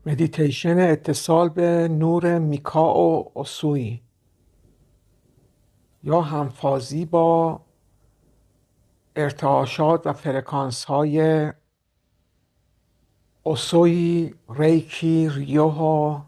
مدیتیشن اتصال به نور میکائو اوسوی یا همفازی با ارتعاشات و فرکانس های اوسوی، ریکی، ریوهو،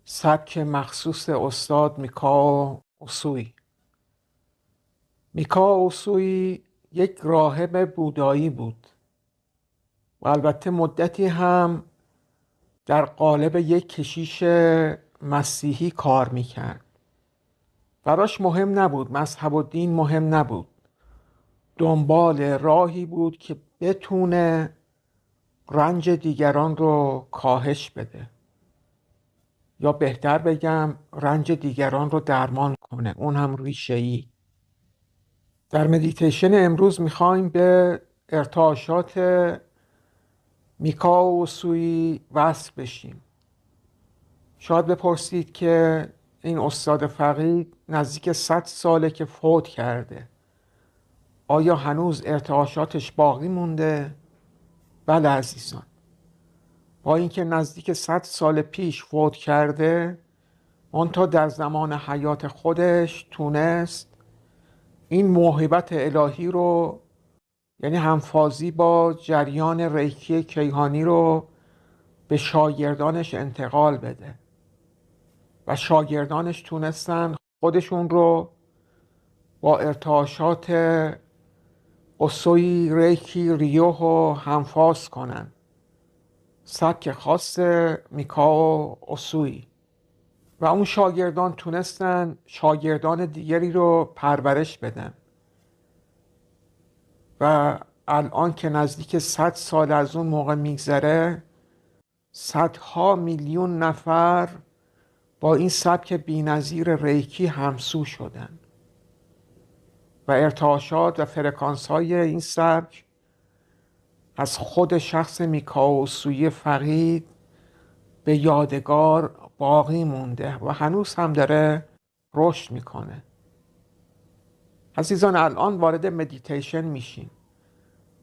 سبک مخصوص استاد میکائو اوسوی. میکائو اوسوی یک راهب بودایی بود و البته مدتی هم در قالب یک کشیش مسیحی کار میکرد. براش مهم نبود، مذهب و دین مهم نبود، دنبال راهی بود که بتونه رنج دیگران رو کاهش بده، یا بهتر بگم رنج دیگران رو درمان کنه، اون هم ریشه‌ای. در مدیتیشن امروز میخوایم به ارتعاشات میکائو اوسوی وصل بشیم. شاید بپرسید که این استاد فقید نزدیک 100 ساله که فوت کرده، آیا هنوز ارتعاشاتش باقی مونده؟ بله عزیزان، با اینکه نزدیک 100 سال پیش فوت کرده، منتها در زمان حیات خودش تونست این موهبت الهی رو، یعنی همفازی با جریان ریکی کیهانی رو، به شاگردانش انتقال بده و شاگردانش تونستن خودشون رو با ارتعاشات اوسوی، ریکی، ریوهو همفاز کنن، سبک خاص میکائو اوسوی. و اون شاگردان تونستن شاگردان دیگری رو پرورش بدن و الان که نزدیک 100 سال از اون موقع میگذره، صدها میلیون نفر با این سبک بی‌نظیر ریکی همسو شدن و ارتعاشات و فرکانس های این سبک از خود شخص میکائو اوسوی فقید به یادگار باقی مونده و هنوز هم داره رشد میکنه. عزیزان، الان وارد مدیتیشن میشیم،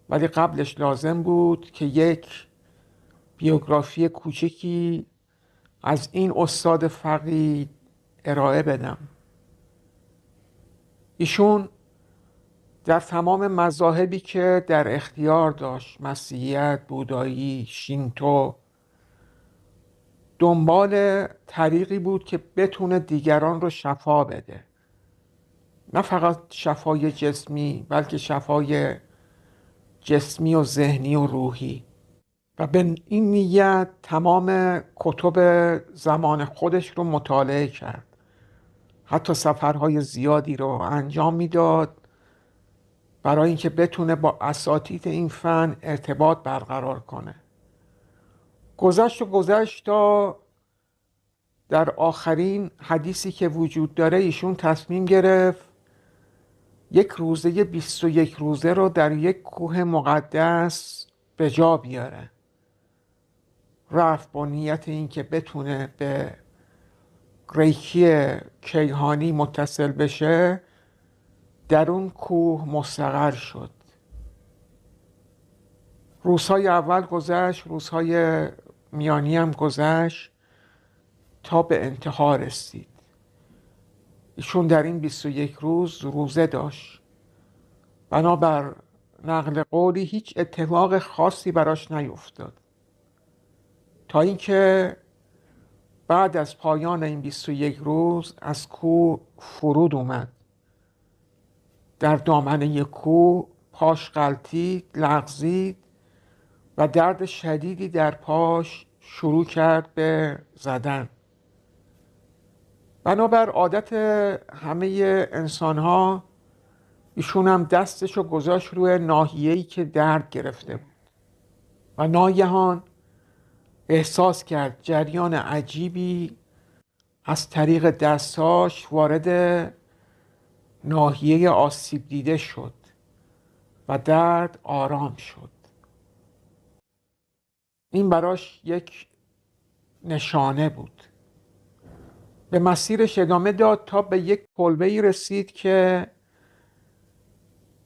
ولی قبلش لازم بود که یک بیوگرافی کوچکی از این استاد فقید ارائه بدم. ایشون در تمام مذاهبی که در اختیار داشت، مسیحیت، بودایی، شینتو، دنبال طریقی بود که بتونه دیگران رو شفا بده. نه فقط شفای جسمی، بلکه شفای جسمی و ذهنی و روحی. و به این نیت تمام کتب زمان خودش رو مطالعه کرد، حتی سفرهای زیادی رو انجام میداد برای اینکه بتونه با اساتید این فن ارتباط برقرار کنه. گذشت تا در آخرین حدیثی که وجود داره ایشون تصمیم گرفت یک روزه 21 روزه رو در یک کوه مقدس به جا بیاره. رفت با نیت این که بتونه به ریکی کیهانی متصل بشه، در اون کوه مستقر شد. روزهای اول گذشت، روزهای میانی هم گذشت تا به انتها رسید. ایشون در این 21 روز روزه داشت. بنابر نقل قولی هیچ اتفاق خاصی براش نیفتاد تا اینکه بعد از پایان این 21 روز از کوه فرود اومد. در دامنه کوه پاش غلتید، لغزید و درد شدیدی در پاش شروع کرد به زدن. بنابر عادت همه انسان‌ها، ایشون هم دستشو گذاشت روی ناحیه‌ای که درد گرفته بود و ناگهان احساس کرد جریان عجیبی از طریق دستاش وارد ناحیه آسیب دیده شد و درد آرام شد. این براش یک نشانه بود. به مسیرش ادامه داد تا به یک کلبه‌ای رسید که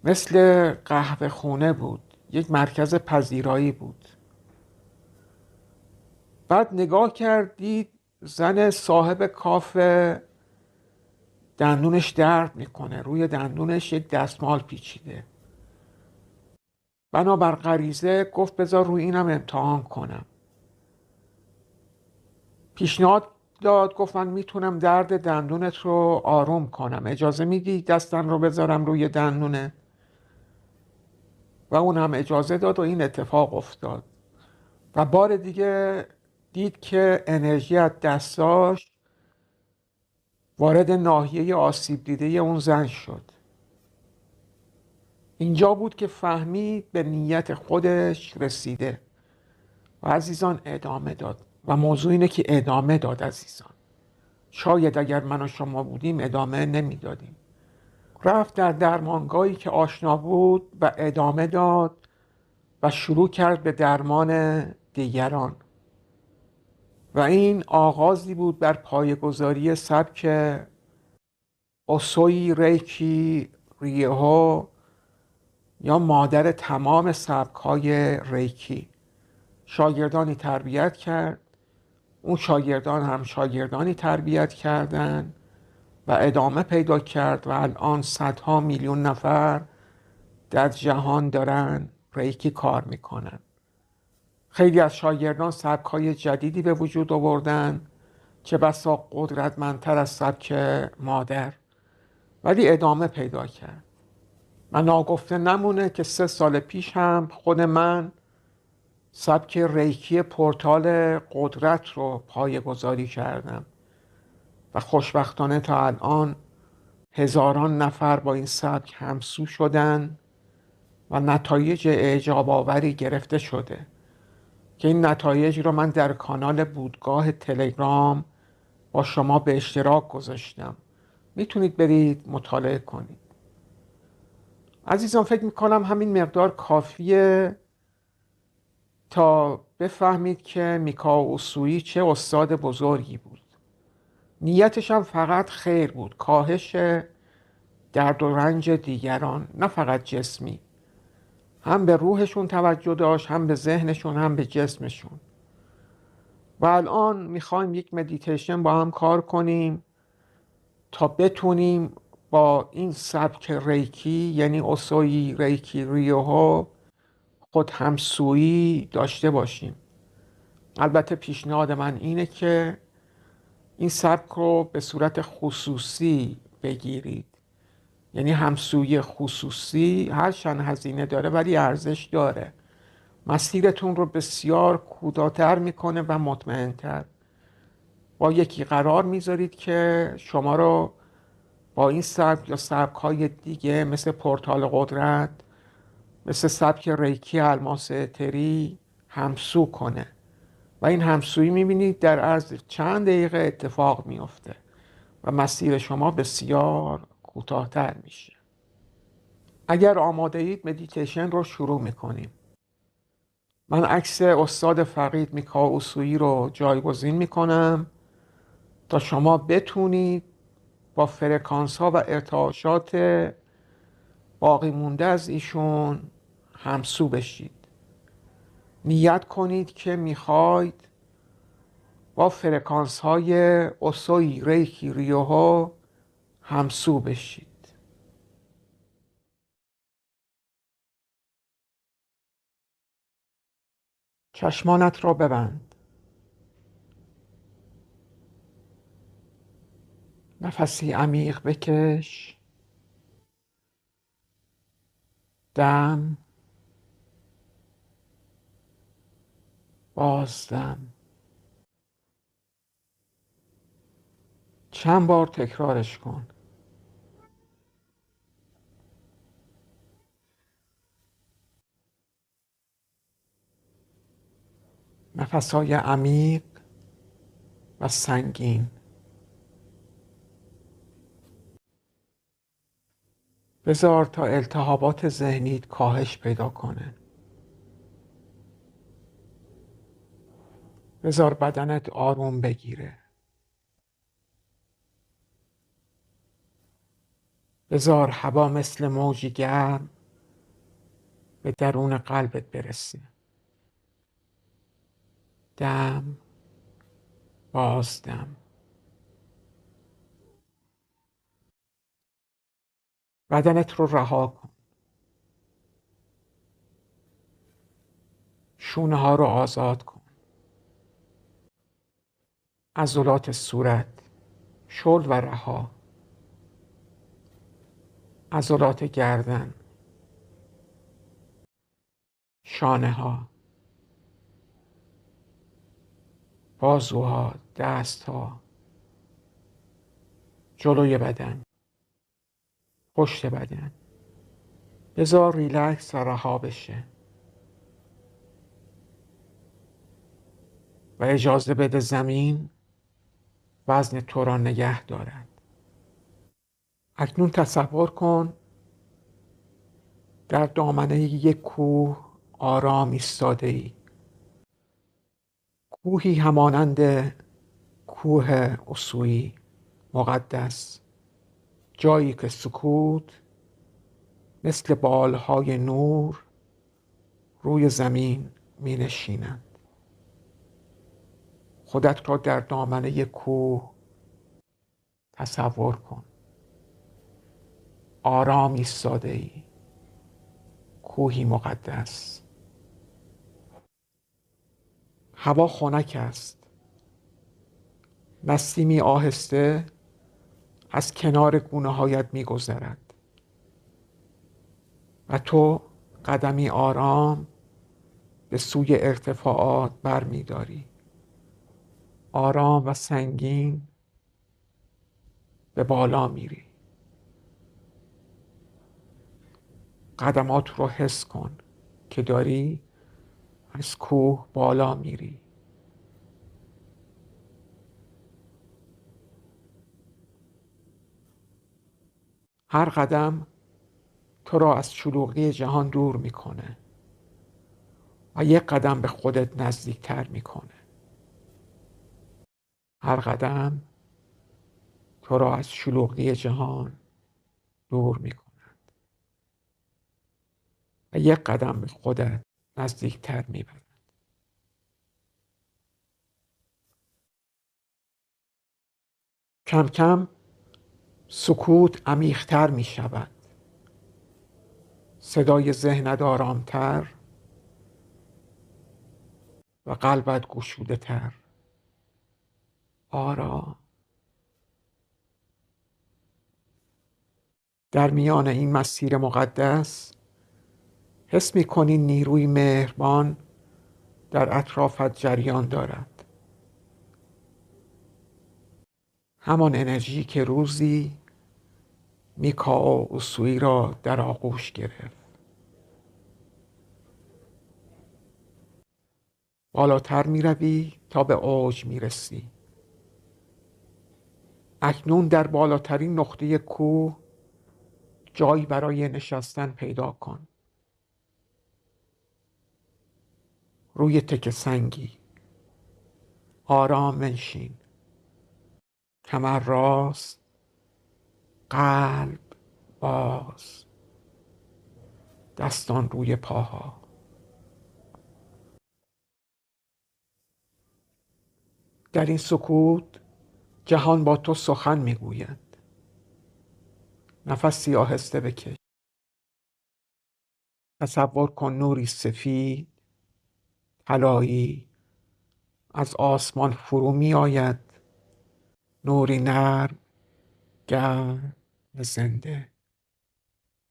مثل قهوه خونه بود، یک مرکز پذیرایی بود. بعد نگاه کردید زن صاحب کافه دندونش درد میکنه، روی دندونش یک دستمال پیچیده. بنابر غریزه گفت بذار روی اینم امتحان کنم. پیشنهاد داد، گفت من میتونم درد دندونت رو آروم کنم، اجازه میدی دستم رو بذارم روی دندونه؟ و اون هم اجازه داد و این اتفاق افتاد. و بار دیگه دید که انرژی از دستاش وارد ناحیه آسیب دیده اون زن شد. اینجا بود که فهمید به نیت خودش رسیده و عزیزان ادامه داد. و موضوع اینه که ادامه داد عزیزان. شاید اگر من و شما بودیم ادامه نمیدادیم. رفت در درمانگاهی که آشنا بود و ادامه داد و شروع کرد به درمان دیگران. و این آغازی بود بر پایه‌گذاری سبک اوسوی ریکی ریهو یا مادر تمام سبک‌های ریکی. شاگردانی تربیت کرد، اون شاگردان هم شاگردانی تربیت کردند و ادامه پیدا کرد و الان صدها میلیون نفر در جهان دارن ریکی کار میکنن. خیلی از شاگردان سبک‌های جدیدی به وجود آوردن، چه بسا قدرتمندتر از سبک مادر، ولی ادامه پیدا کرد. و ناگفته نمونه که 3 سال پیش هم خود من سبک ریکی پورتال قدرت رو پایه‌گذاری کردم و خوشبختانه تا الان هزاران نفر با این سبک همسو شدن و نتایج اعجاب آوری گرفته شده که این نتایج رو من در کانال بودگاه تلگرام با شما به اشتراک گذاشتم. میتونید برید مطالعه کنید. عزیزان فکر میکنم همین مقدار کافیه تا بفهمید که میکائو اوسوئی چه استاد بزرگی بود. نیتش هم فقط خیر بود، کاهش درد و رنج دیگران، نه فقط جسمی. هم به روحشون توجه داشت، هم به ذهنشون، هم به جسمشون. و الان میخوایم یک مدیتیشن با هم کار کنیم تا بتونیم با این سبک ریکی یعنی اوسوی ریکی ریوهو خود همسویی داشته باشیم. البته پیشنهاد من اینه که این سبک رو به صورت خصوصی بگیرید، یعنی همسویی خصوصی هرچند هزینه داره ولی ارزش داره، مسیرتون رو بسیار کوتاه‌تر میکنه و مطمئن‌تر. با یکی قرار میذارید که شما رو با این سبک یا سبک‌های دیگه مثل پورتال قدرت، مثل سبک ریکی الماس اتری همسو کنه و این همسویی میبینید در عرض چند دقیقه اتفاق میفته و مسیر شما بسیار کوتاه‌تر میشه. اگر آماده اید مدیتیشن رو شروع میکنیم. من عکس استاد فقید میکائو اوسوئی رو جایگزین میکنم تا شما بتونید با فرکانس ها و ارتعاشات باقی مونده از ایشون همسو بشید. نیت کنید که میخواید با فرکانس های اوسوی ریکی ریوهو همسو بشید. چشمانت را ببند. نفسی عمیق بکش. دم، بازدم. چند بار تکرارش کن. نفسهای عمیق و سنگین. بذار تا التهابات ذهنیت کاهش پیدا کنه. بذار بدنت آروم بگیره. بذار هوا مثل موجی گرم به درون قلبت برسه. دم، بازدم. بدنت رو رها کن. شونه ها رو آزاد کن. عضلات صورت شل و رها. عضلات گردن، شانه ها، بازوها، دست ها، جلوی بدن، پشت بدن. بذار ریلکس و رها بشه و اجازه بده زمین وزن تو را نگه دارد. اکنون تصور کن در دامنه یک کوه آرام ایستاده ای. کوهی همانند کوه اسویی مقدس، جایی که سکوت مثل بالهای نور روی زمین می نشیند. خودت را در دامنه کوه تصور کن. آرام ایستاده ای. کوهی مقدس. هوا خنک است. نسیمی آهسته از کنار گونه هایت می گذرد و تو قدمی آرام به سوی ارتفاعات بر می داری. آرام و سنگین به بالا میری. قدمات رو حس کن که داری از کوه بالا میری. هر قدم تو را از شلوغی جهان دور میکنه و یک قدم به خودت نزدیکتر میکنه. هر قدم تو را از شلوغی جهان دور میکنه و یک قدم به خودت نزدیکتر میبره. کم کم سکوت عمیق‌تر می شود. صدای ذهنت آرامتر و قلبت گشوده تر. آرام. در میان این مسیر مقدس حس می کنی نیروی مهربان در اطرافت جریان دارد. همان انرژی که روزی میکائو اوسوئی را در آغوش گرفت. بالاتر می روی تا به اوج می رسی. اکنون در بالاترین نقطه کوه جایی برای نشستن پیدا کن. روی تکه سنگی آرام بنشین. کمر راست، قلب باز، دستان روی پاها. در این سکوت جهان با تو سخن میگوید. نفسی آهسته بکش. تصور کن نوری سفید، طلایی از آسمان فرو می آید. نوری نرم، گرم و زنده.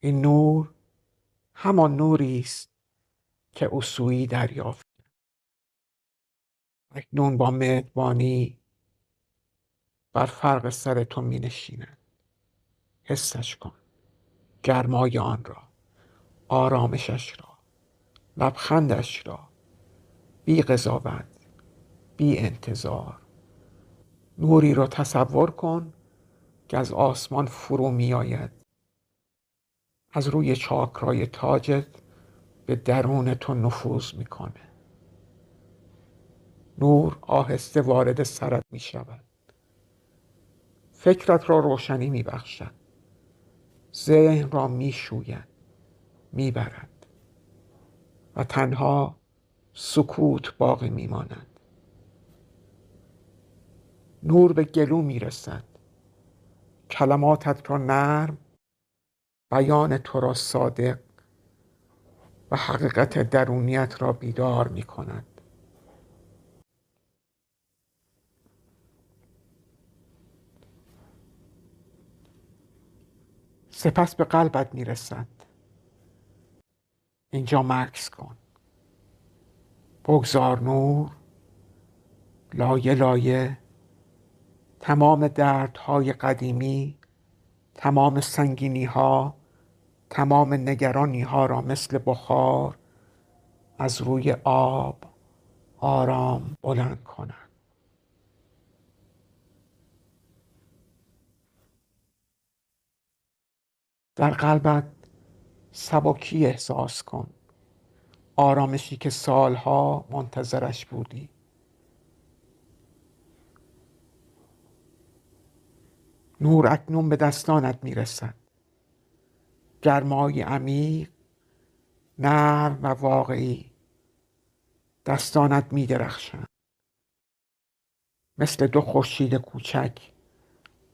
این نور همان نوری است که اوسوئی دریافت. اکنون با مهربانی بر فرق سر تو می نشیند. حسش کن. گرمای آن را، آرامشش را، لبخندش را. بی قضاوت، بی انتظار. نوری را تصور کن که از آسمان فرو می آید. از روی چاکرای تاجت به درون تو نفوذ می کنه. نور آهسته وارد سرت می شود. فکرت را روشنی می بخشد. ذهن را می شوید، می برد و تنها سکوت باقی می ماند. نور به گلو میرسد، کلماتت را نرم، بیان تو را صادق و حقیقت درونیت را بیدار می کند. سپس به قلبت می رسد. اینجا مکث کن. بگذار نور لایه لایه تمام دردهای قدیمی، تمام سنگینی ها، تمام نگرانی ها را مثل بخار از روی آب آرام بلند کند. در قلبت سبکی احساس کن، آرامشی که سالها منتظرش بودی. نور اکنون به دستانت میرسد، گرمای عمیق، نرم و واقعی. دستانت میدرخشند مثل دو خورشید کوچک،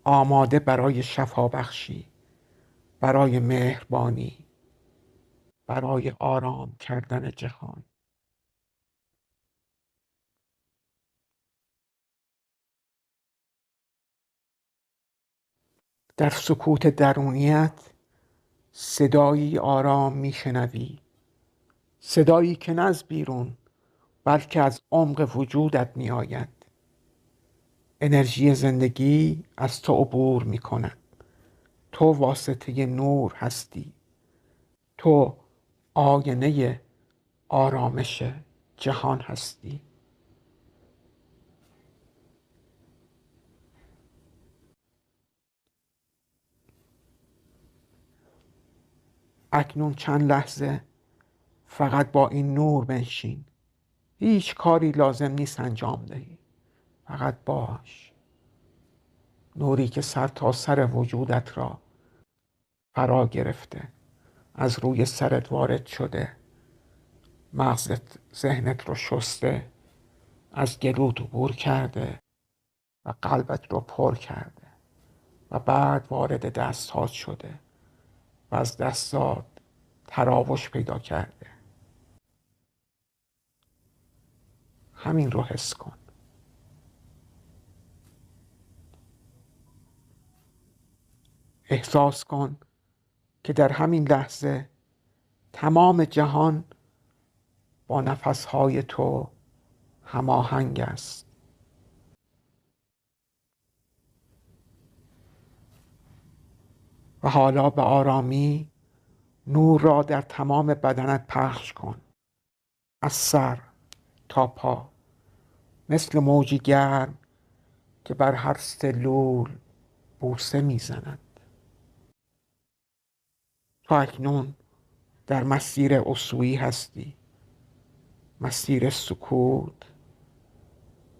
آماده برای شفابخشی، برای مهربانی، برای آرام کردن جهان. در سکوت درونیت صدایی آرام میشنوی، صدایی که نه از بیرون بلکه از عمق وجودت می آید. انرژی زندگی از تو عبور می کند. تو واسطه نور هستی. تو آینه آرامش جهان هستی. اکنون چند لحظه فقط با این نور بنشین. هیچ کاری لازم نیست انجام دهی. فقط باش. نوری که سر تا سر وجودت را فرا گرفته، از روی سرت وارد شده، مغزت ذهنت رو شسته، از گلوت عبور کرده و قلبت رو پر کرده و بعد وارد دستات شده و از دستات تراوش پیدا کرده. همین رو حس کن. احساس کن که در همین لحظه تمام جهان با نفسهای تو هماهنگ است. و حالا به آرامی نور را در تمام بدنت پخش کن، از سر تا پا، مثل موجی گرم که بر هر سلول بوسه میزند. تو اکنون در مسیر اسویی هستی، مسیر سکوت،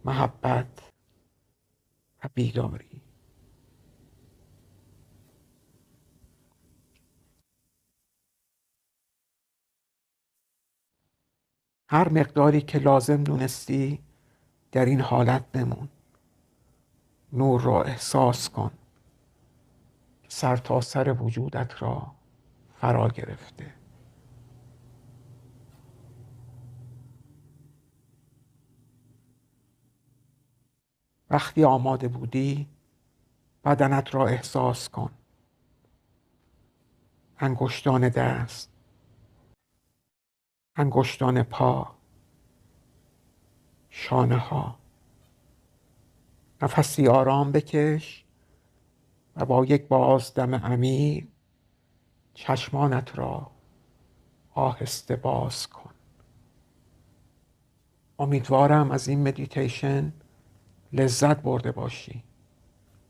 محبت و بیداری. هر مقداری که لازم دونستی در این حالت بمون. نور را احساس کن، سر تا سر وجودت را فرا گرفته. وقتی آماده بودی بدنت را احساس کن. انگشتان دست، انگشتان پا، شانه ها. نفسی آرام بکش و با یک بازدم عمیق چشمانت را آهسته باز کن. امیدوارم از این مدیتیشن لذت برده باشی.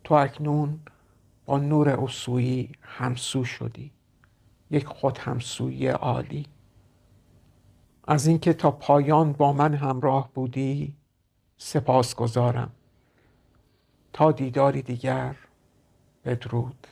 تو اکنون با نور اسویی همسو شدی. یک خود همسویی عالی. از اینکه تا پایان با من همراه بودی سپاسگزارم. تا دیداری دیگر، بدرود.